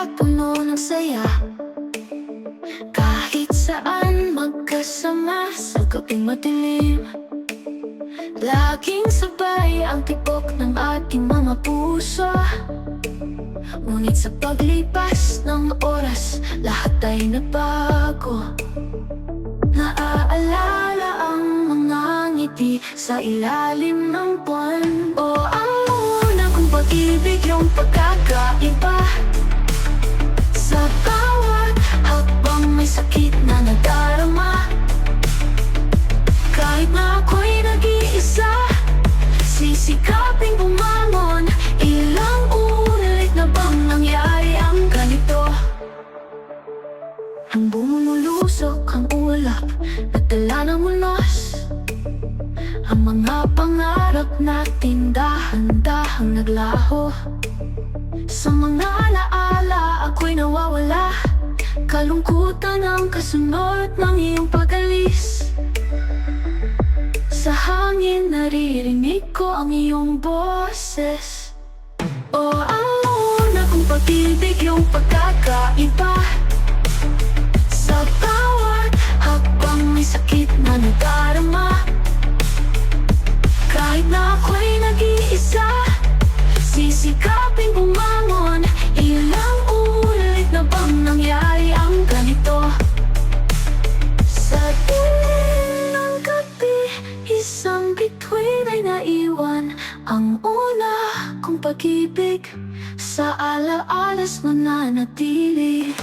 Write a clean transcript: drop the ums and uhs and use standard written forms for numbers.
at puno ng saya. Kahit saan magkasama sa gabing madilim, laging sabay ang tibok ng ating mga puso. Ngunit sa paglipas ng oras, lahat ay nabago. Naaalala ang mga ngiti sa ilalim ng buwan. O ang una kong pag-ibig, yung pagkakaiba. Sa bawat hakbang may sakit na nadarama. Kahit na ako'y nag-iisa, sisikaping bumangon. Ilang ulit na bang nangyari ang ganito? Ang bumulusok ang ulap, nadala ng unos. Ang mga pangarap natin dahan-dahang naglaho. Sa mga alaala ako'y nawawala. Kalungkutan ang kasunod ng iyong pag-alis. Sa hangin naririnig ko ang iyong boses. O ang una kong pag-ibig, yung pagkakaiba. Sa bawat hakbang may sakit na nadarama. Kahit na ako'y nag-iisa, sisikaping bumangon. Ilang ulit na bang nangyari ang ganito? Sa dilim ng gabi, isang bituin ay naiwan. Ang una kong pag-ibig, sa alaalas mananatili.